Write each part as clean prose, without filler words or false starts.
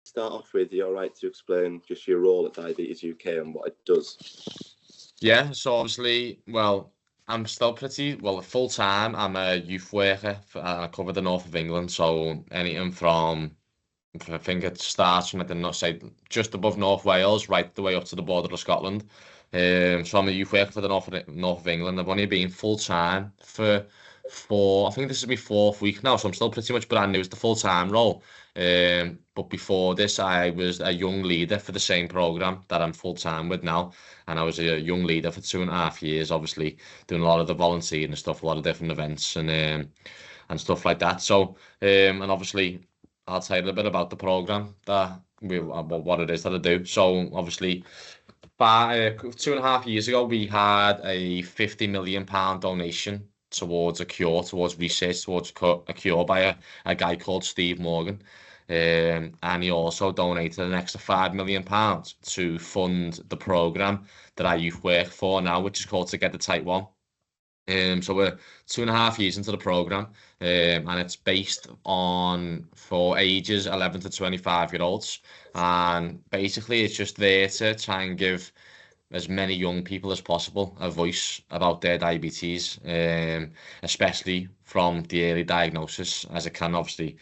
start off with, you're right to explain just your role at Diabetes UK and what it does. Yeah, so obviously, well, I'm still pretty, well, full time. I'm a youth worker. I cover the north of England, so anything from, I think it starts from, I don't know, say, just above North Wales, right the way up to the border of Scotland. So I'm a youth worker for the north of England. I've only been full time for I think this is my fourth week now, so I'm still pretty much brand new. It's the full time role. But before this, I was a young leader for the same program that I'm full time with now, and I was a young leader for 2.5 years. Obviously, doing a lot of the volunteering and stuff, a lot of different events and stuff like that. So, and obviously, I'll tell you a little bit about the program that what it is that I do. So, obviously, 2.5 years ago, we had a £50 million donation towards a cure, towards research, towards a cure by a guy called Steve Morgan. And he also donated an extra £5 million to fund the programme that I youth work for now, which is called Together Type 1. So we're 2.5 years into the programme, and it's based on for ages 11 to 25-year-olds. And basically, it's just there to try and give as many young people as possible a voice about their diabetes, especially from the early diagnosis, as it can obviously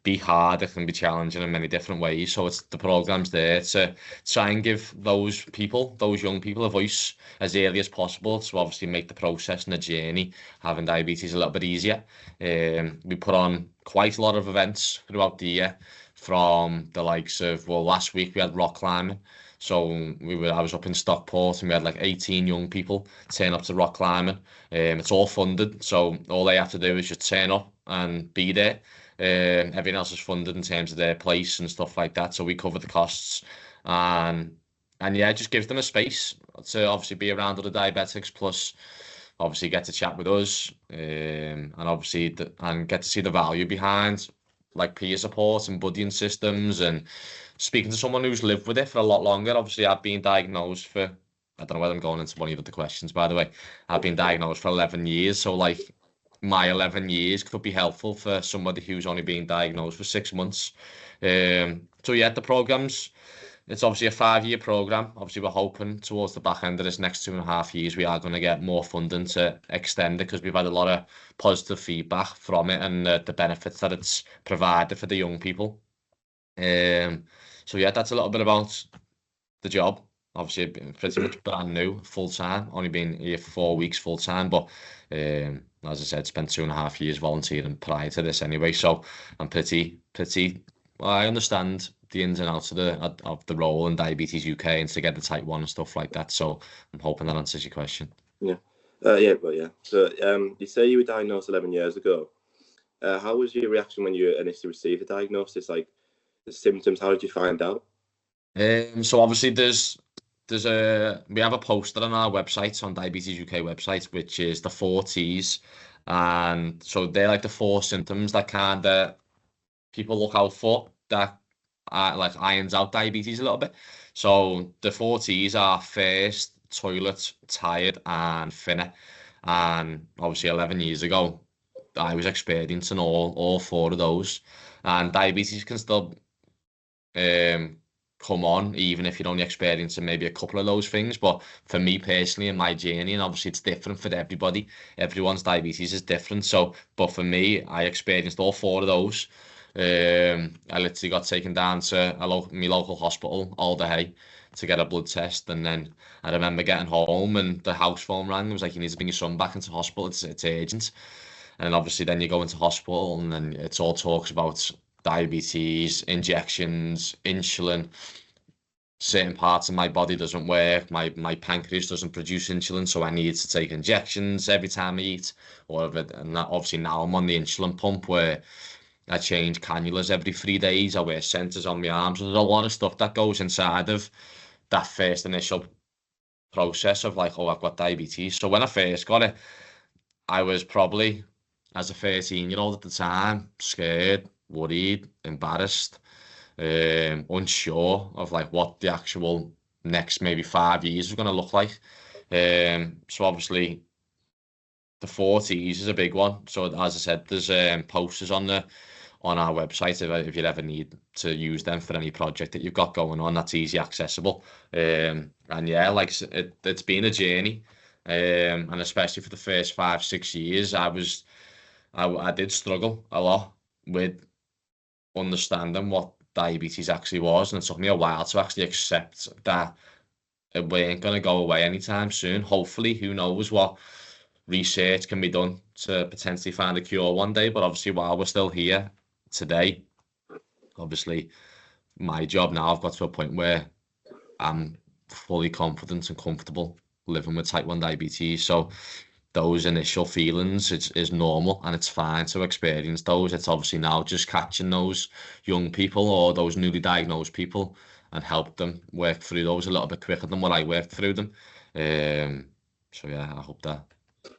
be hard, it can be challenging in many different ways. So it's the program's there to try and give those people, those young people, a voice as early as possible to obviously make the process and the journey having diabetes a little bit easier. We put on quite a lot of events throughout the year, from the likes of, well, last week we had rock climbing. So I was up in Stockport and we had like 18 young people turn up to rock climbing. It's all funded, so all they have to do is just turn up and be there. Everything else is funded in terms of their place and stuff like that. So we cover the costs, and yeah, it just gives them a space to obviously be around other diabetics, plus obviously get to chat with us, and obviously and get to see the value behind like peer support and buddying systems, and speaking to someone who's lived with it for a lot longer. Obviously, I've been diagnosed for, I don't know whether I'm going into one of the questions, by the way. I've been diagnosed for 11 years. So, like, my 11 years could be helpful for somebody who's only been diagnosed for 6 months. So, yeah, it's obviously a 5-year program. Obviously, we're hoping towards the back end of this next 2.5 years, we are going to get more funding to extend it, because we've had a lot of positive feedback from it and the benefits that it's provided for the young people. So yeah, that's a little bit about the job. Obviously, pretty much brand new, full time. Only been here for 4 weeks full time, but as I said, spent 2.5 years volunteering prior to this anyway. So I'm pretty. Well, I understand the ins and outs of the role in Diabetes UK and Together Type 1 and stuff like that. So I'm hoping that answers your question. Yeah. Yeah. So you say you were diagnosed 11 years ago. How was your reaction when you initially received the diagnosis? Like, the symptoms, how did you find out? So obviously we have a poster on our website, on Diabetes UK website, which is the 4 T's, and so they're like the 4 symptoms that kind of people look out for, that like irons out diabetes a little bit. So the 4 T's are thirst, toilet, tired, and thinner. And obviously 11 years ago, I was experiencing all 4 of those, and diabetes can still come on even if you're only experiencing maybe a couple of those things. But for me personally, in my journey, and obviously it's different for everybody, everyone's diabetes is different. So, but for me, I experienced all 4 of those. I literally got taken down to my local hospital, Alderhay, to get a blood test, and then I remember getting home and the house phone rang. It was like, you need to bring your son back into hospital, it's urgent. And obviously then you go into hospital and then it's all talks about diabetes, injections, insulin. Certain parts of my body doesn't work. My pancreas doesn't produce insulin, so I need to take injections every time I eat. And obviously now I'm on the insulin pump, where I change cannulas every 3 days. I wear sensors on my arms. There's a lot of stuff that goes inside of that first initial process of like, oh, I've got diabetes. So when I first got it, I was probably, as a 13-year-old at the time, scared, worried, embarrassed, unsure of like what the actual next maybe 5 years was going to look like. So obviously the 40s is a big one. So as I said, there's posters on on our website if you ever need to use them for any project that you've got going on. That's easy accessible. And yeah, like it's been a journey. And especially for the first 5-6 years, I did struggle a lot with understanding what diabetes actually was, and it took me a while to actually accept that it ain't going to go away anytime soon. Hopefully, who knows what research can be done to potentially find a cure one day. But obviously, while we're still here today, obviously, my job now, I've got to a point where I'm fully confident and comfortable living with type 1 diabetes. So those initial feelings is normal, and it's fine to experience those. It's obviously now just catching those young people or those newly diagnosed people and help them work through those a little bit quicker than what I worked through them. So yeah, I hope that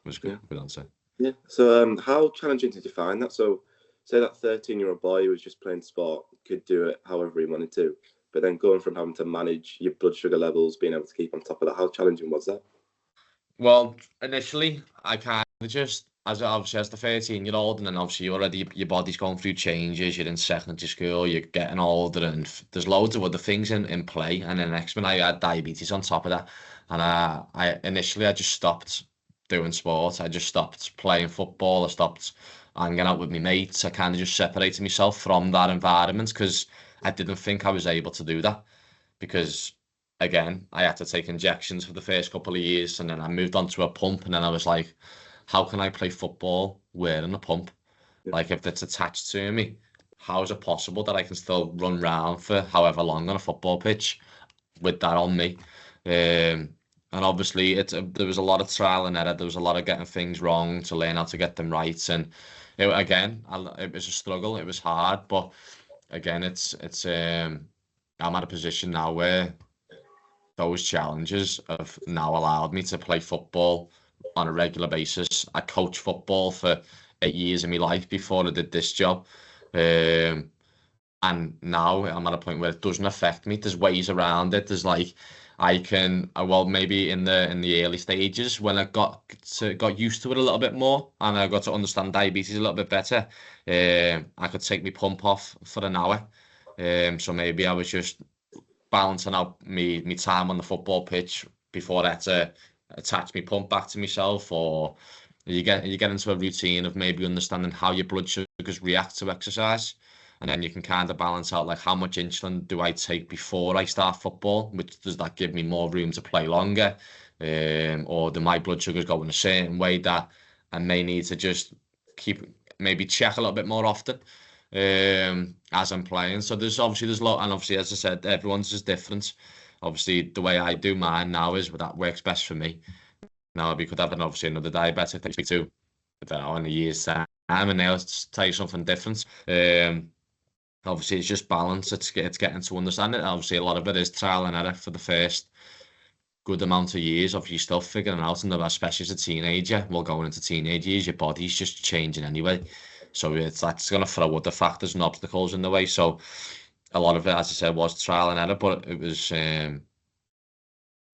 was a good answer. Yeah. So how challenging did you find that? So say that 13-year-old boy who was just playing sport could do it however he wanted to, but then going from having to manage your blood sugar levels, being able to keep on top of that, how challenging was that? Well, initially, I kind of just, as the 13-year-old, and then obviously your body's going through changes. You're in secondary school, you're getting older, and there's loads of other things in play. And then next minute, I had diabetes on top of that. And I initially just stopped doing sport. I just stopped playing football. I stopped hanging out with my mates. I kind of just separated myself from that environment because I didn't think I was able to do that. Because again, I had to take injections for the first couple of years, and then I moved on to a pump, and then I was like, how can I play football wearing a pump? Yeah. Like, if it's attached to me, how is it possible that I can still run around for however long on a football pitch with that on me? And obviously, there was a lot of trial and error. There was a lot of getting things wrong to learn how to get them right. And it was a struggle. It was hard, but again, I'm at a position now where those challenges have now allowed me to play football on a regular basis. I coached football for 8 years of my life before I did this job. And now I'm at a point where it doesn't affect me. There's ways around it. There's like I can well maybe in the early stages when I got used to it a little bit more and I got to understand diabetes a little bit better. I could take my pump off for an hour. So maybe I was just balancing out me time on the football pitch before I had to attach my pump back to myself, or you get into a routine of maybe understanding how your blood sugars react to exercise, and then you can kind of balance out like how much insulin do I take before I start football, which does that give me more room to play longer, or do my blood sugars go in a certain way that I may need to just maybe check a little bit more often as I'm playing. So there's a lot, and obviously as I said, everyone's is different. Obviously the way I do mine now is that works best for me. Now we could have obviously another diabetic that you speak to, I don't know, in a year's time, and they'll tell you something different. Obviously it's just balance. It's getting to understand it. Obviously a lot of it is trial and error for the first good amount of years. Obviously you're still figuring out, and especially as a teenager, going into teenage years, your body's just changing anyway. So that's going to throw other factors and obstacles in the way. So a lot of it, as I said, was trial and error, but it was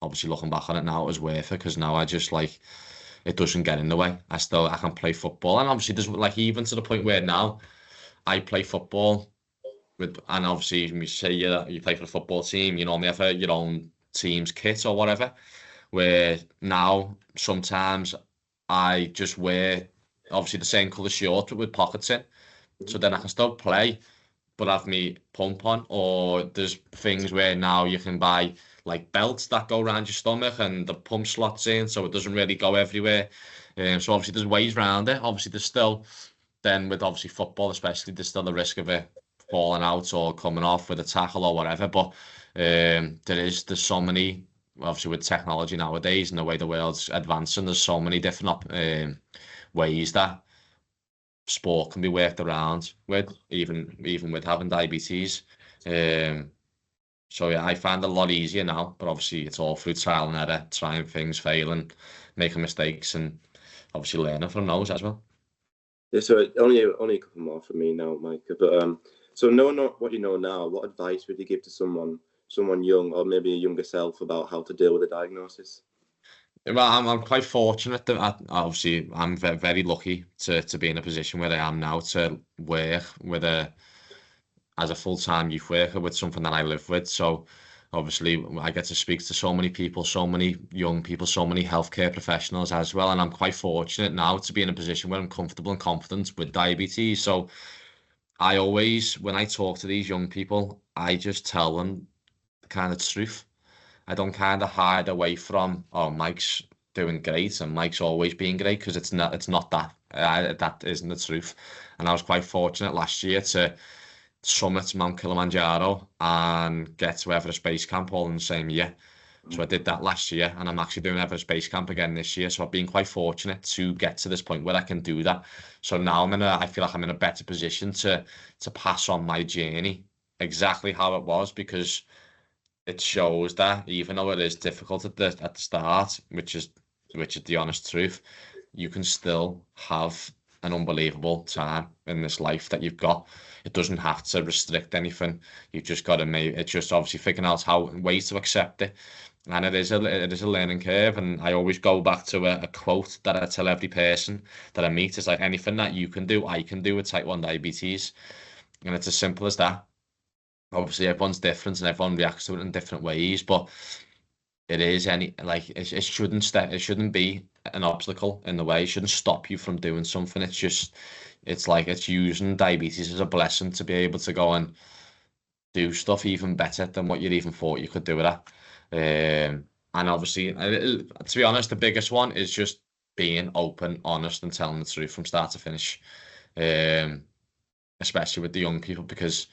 obviously looking back on it now, it was worth it because now I just it doesn't get in the way. I can play football, and obviously there's even to the point where now I play football and obviously you say you play for a football team, you normally have your own team's kit or whatever. Where now sometimes I just wear obviously the same colour shirt with pockets in, so then I can still play but have me pump on. Or there's things where now you can buy like belts that go around your stomach and the pump slots in, so it doesn't really go everywhere. So obviously there's ways around it. Obviously there's still, then with obviously football especially, there's still the risk of it falling out or coming off with a tackle or whatever. But there's so many, obviously with technology nowadays and the way the world's advancing, there's so many different ways that sport can be worked around with, even with having diabetes. So yeah, I find it a lot easier now, but obviously it's all through trial and error, trying things, failing, making mistakes, and obviously learning from those as well. Yeah, so only a couple more for me now, Mike. But so knowing what you know now, what advice would you give to someone young or maybe a younger self about how to deal with a diagnosis? Well, I'm quite fortunate that obviously I'm very lucky to be in a position where I am now to work with as a full-time youth worker with something that I live with. So obviously I get to speak to so many people, so many young people, so many healthcare professionals as well. And I'm quite fortunate now to be in a position where I'm comfortable and confident with diabetes. So I always, when I talk to these young people, I just tell them the kind of truth. I don't kind of hide away from, oh, Mike's doing great and Mike's always being great, because it's not that. That isn't the truth. And I was quite fortunate last year to summit Mount Kilimanjaro and get to Everest Base Camp all in the same year. So I did that last year, and I'm actually doing Everest Base Camp again this year. So I've been quite fortunate to get to this point where I can do that. So now I feel like I'm in a better position to pass on my journey exactly how it was, because it shows that even though it is difficult at the start, which is the honest truth, you can still have an unbelievable time in this life that you've got. It doesn't have to restrict anything. You've just got to make it's just obviously figuring out how ways to accept it. And it is a learning curve. And I always go back to a quote that I tell every person that I meet. It's like, anything that you can do, I can do with type 1 diabetes. And it's as simple as that. Obviously everyone's different and everyone reacts to it in different ways, but it shouldn't be an obstacle in the way. It shouldn't stop you from doing something. It's using diabetes as a blessing to be able to go and do stuff even better than what you even thought you could do with that. And obviously, to be honest, the biggest one is just being open, honest, and telling the truth from start to finish. Especially with the young people, because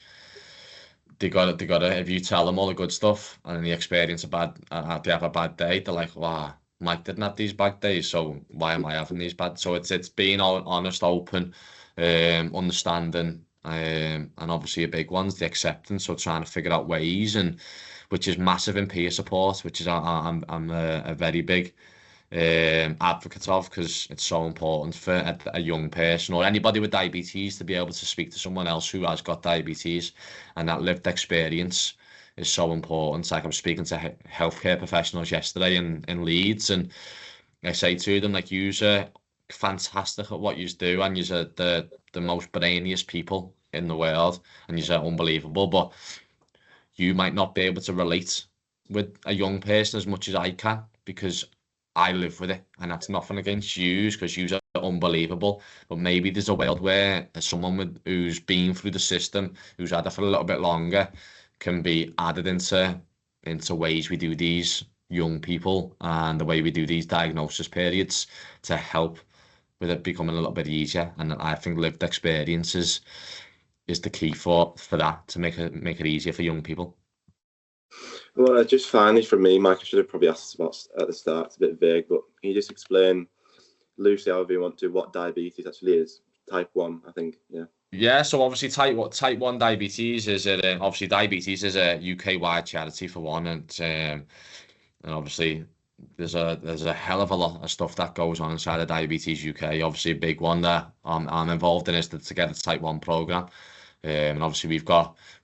they gotta, if you tell them all the good stuff and then they experience they have a bad day, they're like, wow, Mike didn't have these bad days, so why am I having these bad? So it's being honest, open, understanding, and obviously a big one's the acceptance. So trying to figure out ways, and which is massive in peer support, which is I'm a very big advocate of, because it's so important for a young person or anybody with diabetes to be able to speak to someone else who has got diabetes, and that lived experience is so important. Like, I'm speaking to healthcare professionals yesterday in Leeds, and I say to them, like, you're fantastic at what you do, and you're the most brainiest people in the world, and you're unbelievable, but you might not be able to relate with a young person as much as I can, because I live with it, and that's nothing against you, because you are unbelievable. But maybe there's a world where someone who's been through the system, who's had it for a little bit longer, can be added into ways we do these young people and the way we do these diagnosis periods to help with it becoming a little bit easier. And I think lived experiences is the key for that, to make it easier for young people. Well, just finally from me, Mike, I should have probably asked about at the start. It's a bit vague, but can you just explain loosely, however you want to, what diabetes actually is? Type 1, I think. Yeah. Yeah, so obviously type 1 diabetes is obviously diabetes is a UK-wide charity for one, and obviously there's a hell of a lot of stuff that goes on inside of Diabetes UK. Obviously a big one that I'm involved in is the Together Type 1 program, and obviously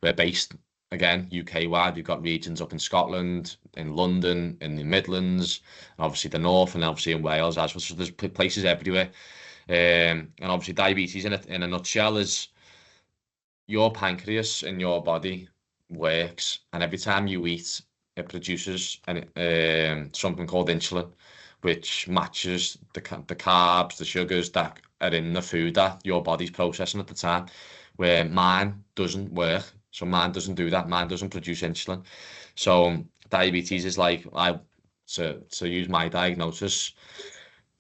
we're based again UK-wide. We've got regions up in Scotland, in London, in the Midlands, and obviously the North, and obviously in Wales as well. So there's places everywhere. And obviously diabetes in a nutshell is your pancreas in your body works, and every time you eat, it produces something called insulin, which matches the carbs, the sugars that are in the food that your body's processing at the time, where mine doesn't work. So mine doesn't do that. Mine doesn't produce insulin. So diabetes is like, to use my diagnosis,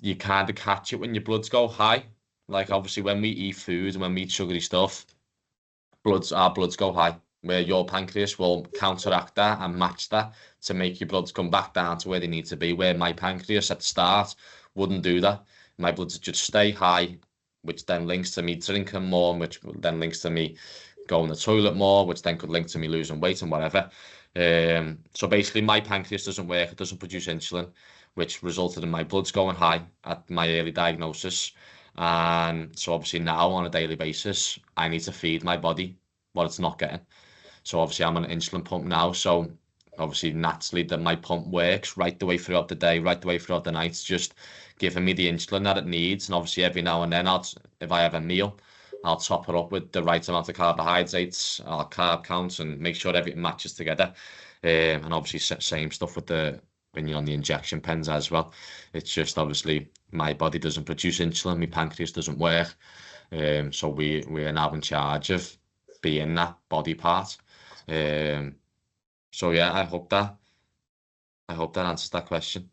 you kind of catch it when your bloods go high. Like, obviously when we eat food and when we eat sugary stuff, our bloods go high, where your pancreas will counteract that and match that to make your bloods come back down to where they need to be, where my pancreas at the start wouldn't do that. My bloods would just stay high, which then links to me drinking more, which then links to me going to the toilet more, which then could link to me losing weight and whatever. So basically my pancreas doesn't work, it doesn't produce insulin, which resulted in my bloods going high at my early diagnosis. And so obviously now on a daily basis, I need to feed my body what it's not getting. So obviously I'm on an insulin pump now. So obviously naturally that my pump works right the way throughout the day, right the way throughout the night, just giving me the insulin that it needs. And obviously every now and then, if I have a meal, I'll top it up with the right amount of carbohydrates, our carb counts, and make sure everything matches together. And obviously same stuff with when you're on the injection pens as well. It's just obviously my body doesn't produce insulin, my pancreas doesn't work. So we're now in charge of being that body part. So yeah, I hope that answers that question.